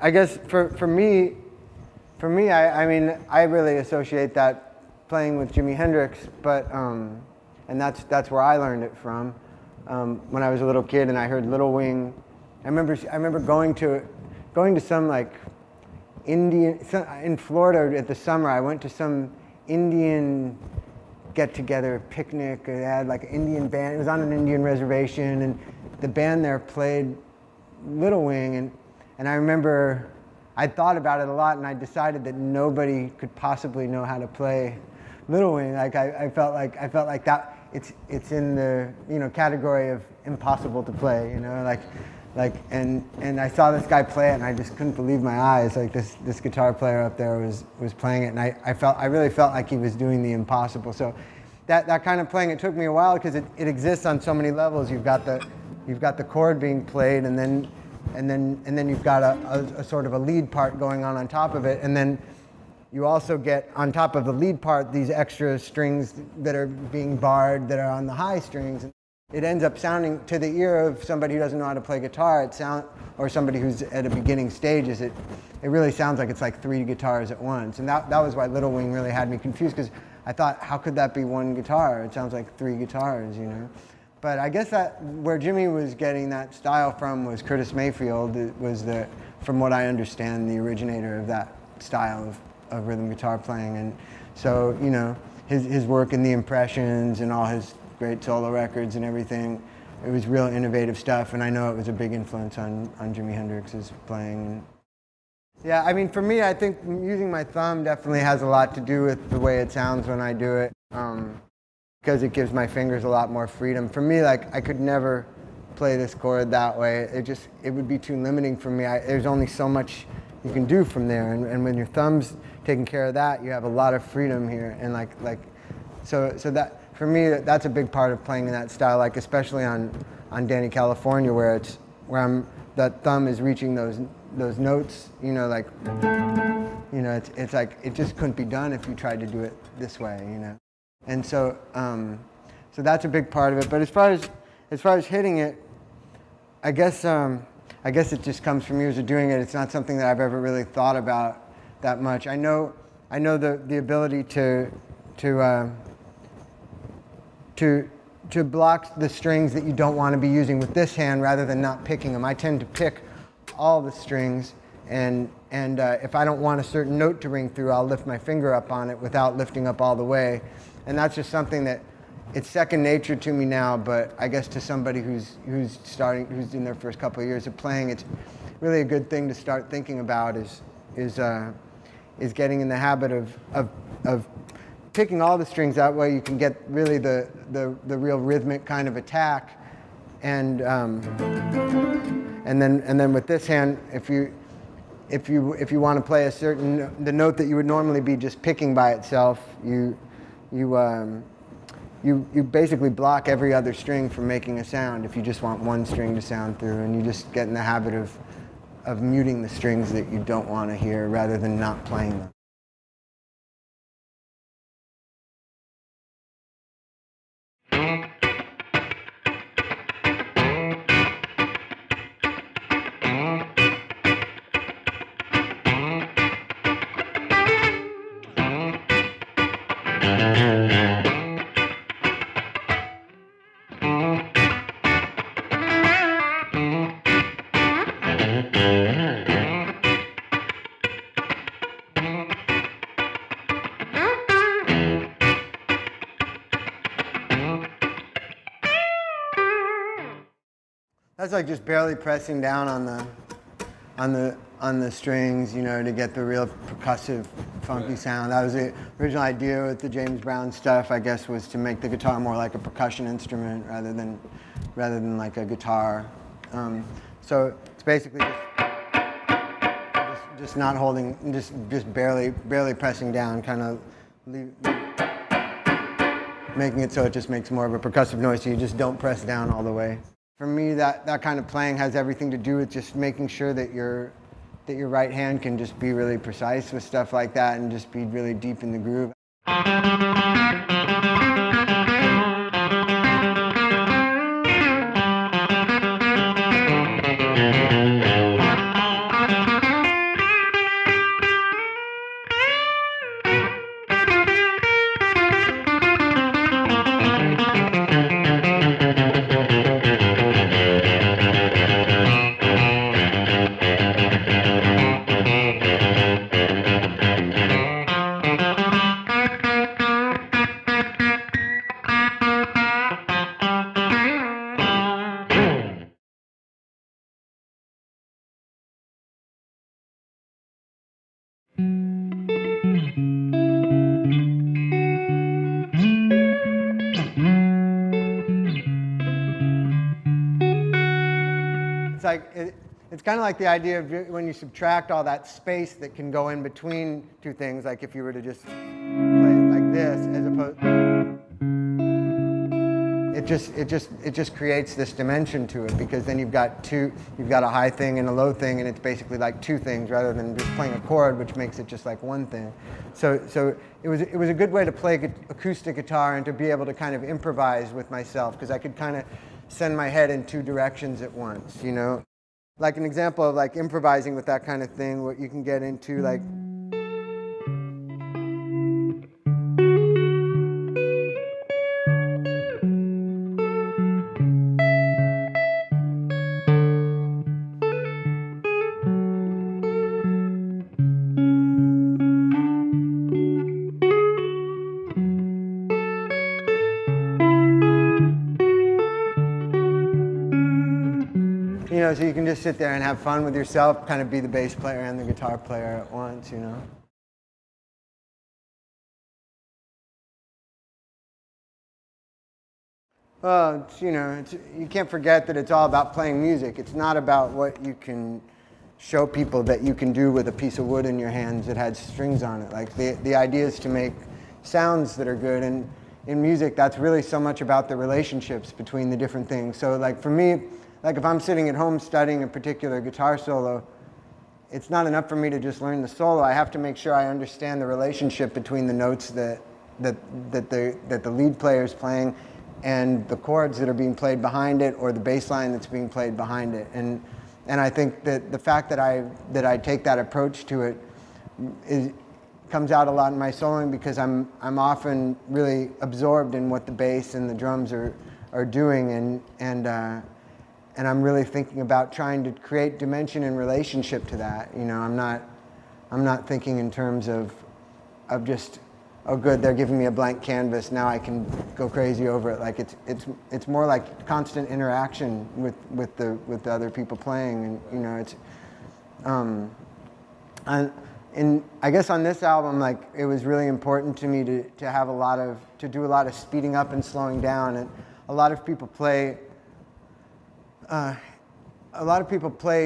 I guess for me, I mean, I really associate that playing with Jimi Hendrix, but and that's where I learned it from. When I was a little kid and I heard Little Wing, I remember going to some like in Florida at the summer. I went to some Indian get-together picnic. They had like an Indian band. It was on an Indian reservation, and the band there played Little Wing, and I remember I thought about it a lot, and I decided that nobody could possibly know how to play Little Wing. Like I felt like that it's in the category of impossible to play. And I saw this guy play it, and I just couldn't believe my eyes. Like this guitar player up there was playing it, and I really felt like he was doing the impossible. So that kind of playing, it took me a while because it exists on so many levels. You've got the chord being played, and then you've got a sort of a lead part going on top of it, and then you also get on top of the lead part these extra strings that are being barred that are on the high strings. It ends up sounding, to the ear of somebody who doesn't know how to play guitar, or somebody who's at a beginning stage, it really sounds like it's like 3 guitars at once. And that was why Little Wing really had me confused, because I thought, how could that be one guitar? It sounds like 3 guitars, But I guess that where Jimmy was getting that style from was Curtis Mayfield. It was from what I understand, the originator of that style of rhythm guitar playing. And so, his work in the Impressions and all his great solo records and everything, it was real innovative stuff, and I know it was a big influence on Jimi Hendrix's playing. Yeah, I mean, for me, I think using my thumb definitely has a lot to do with the way it sounds when I do it, because it gives my fingers a lot more freedom. For me, like, I could never play this chord that way. It would be too limiting for me. There's only so much you can do from there, and when your thumb's taking care of that, you have a lot of freedom here, and so that. For me, that's a big part of playing in that style, like especially on Danny California, where that thumb is reaching those notes, it's like it just couldn't be done if you tried to do it this way, And so that's a big part of it. But as far as hitting it, I guess it just comes from years of doing it. It's not something that I've ever really thought about that much. I know the ability to block the strings that you don't want to be using with this hand rather than not picking them. I tend to pick all the strings, and if I don't want a certain note to ring through, I'll lift my finger up on it without lifting up all the way. And that's just something that it's second nature to me now, but I guess to somebody who's in their first couple of years of playing, it's really a good thing to start thinking about is getting in the habit of picking all the strings. That way you can get really the real rhythmic kind of attack, and then with this hand, if you want to play the note that you would normally be just picking by itself, you basically block every other string from making a sound if you just want one string to sound through, and you just get in the habit of muting the strings that you don't want to hear rather than not playing them. That's like just barely pressing down on the strings, to get the real percussive, funky sound. That was the original idea with the James Brown stuff, I guess, was to make the guitar more like a percussion instrument rather than like a guitar. So it's basically just not holding, just barely pressing down, kind of making it so it just makes more of a percussive noise. So you just don't press down all the way. For me, that kind of playing has everything to do with just making sure that your right hand can just be really precise with stuff like that and just be really deep in the groove. it's kind of like the idea of when you subtract all that space that can go in between two things, like if you were to just play it like this, as opposed, it just creates this dimension to it, because then you've got a high thing and a low thing, and it's basically like two things rather than just playing a chord, which makes it just like one thing. So it was a good way to play acoustic guitar and to be able to kind of improvise with myself, because I could kind of send my head in two directions at once, you know? Like an example of like improvising with that kind of thing, what you can get into, like, you know, so you can just sit there and have fun with yourself, kind of be the bass player and the guitar player at once, you know. Well, you can't forget that it's all about playing music. It's not about what you can show people that you can do with a piece of wood in your hands that had strings on it. Like the idea is to make sounds that are good, and in music, that's really so much about the relationships between the different things. So like for me, like if I'm sitting at home studying a particular guitar solo, it's not enough for me to just learn the solo. I have to make sure I understand the relationship between the notes that the lead player is playing and the chords that are being played behind it, or the bass line that's being played behind it. And I think that the fact that I take that approach to it comes out a lot in my soloing, because I'm often really absorbed in what the bass and the drums are doing, and I'm really thinking about trying to create dimension and relationship to that. You know, I'm not thinking in terms of just, oh good, they're giving me a blank canvas, now I can go crazy over it. Like it's more like constant interaction with the other people playing, and you know, it's and I guess on this album, like, it was really important to me to do a lot of speeding up and slowing down, and a lot of people play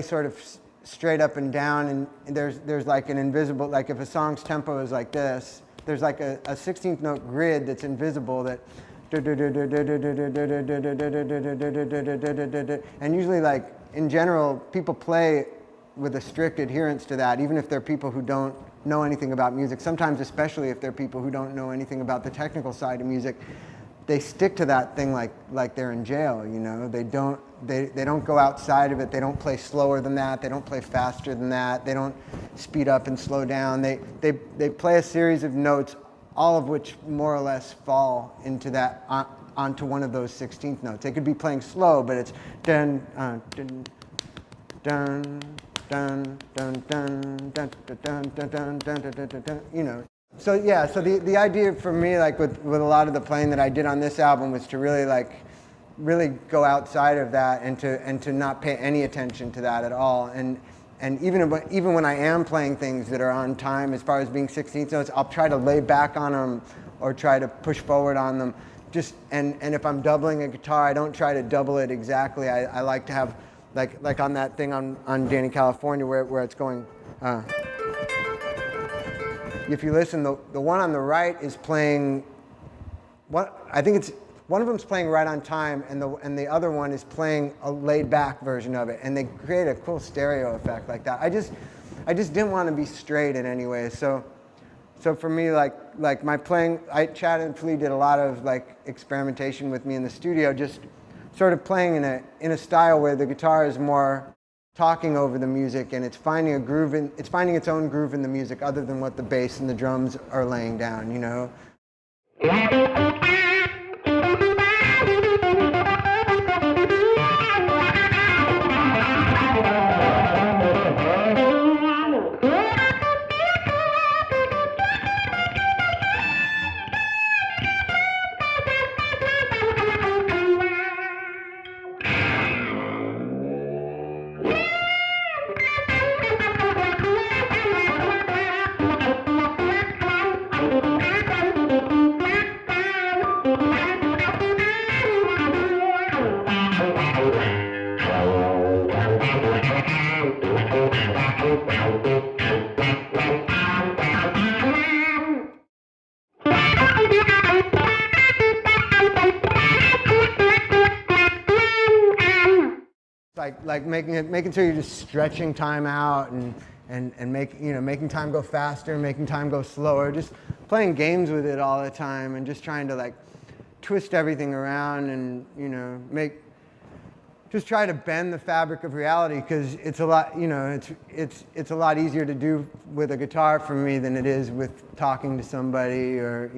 sort of straight up and down, and there's like an invisible, like if a song's tempo is like this, there's like a 16th note grid that's invisible that, and usually, like, in general, people play with a strict adherence to that, even if they're people who don't know anything about music. Sometimes, especially if they're people who don't know anything about the technical side of music, they stick to that thing like they're in jail, you know? They don't go outside of it. They don't play slower than that. They don't play faster than that. They don't speed up and slow down. They play a series of notes, all of which more or less fall into that, onto one of those 16th notes. They could be playing slow, but it's dun, dun, dun, dun, dun, dun, dun, dun, dun, dun, dun, dun, dun, dun, you know. So yeah, so the idea for me, like with a lot of the playing that I did on this album, was to really go outside of that and to not pay any attention to that at all. And even when I am playing things that are on time, as far as being 16th notes, I'll try to lay back on them or try to push forward on them. And if I'm doubling a guitar, I don't try to double it exactly. I like to have, like on that thing on Danny California where it's going. If you listen, the one on the right is playing, I think it's, one of them's playing right on time, and the other one is playing a laid back version of it, and they create a cool stereo effect like that. I just didn't want to be straight in any way, so for me, like my playing, Chad and Flea did a lot of like experimentation with me in the studio, just sort of playing in a style where the guitar is more talking over the music, and it's finding its own groove in the music, other than what the bass and the drums are laying down, you know. Like making sure you're just stretching time out and making time go faster, making time go slower, just playing games with it all the time and just trying to like twist everything around and just try to bend the fabric of reality, because it's a lot, it's a lot easier to do with a guitar for me than it is with talking to somebody or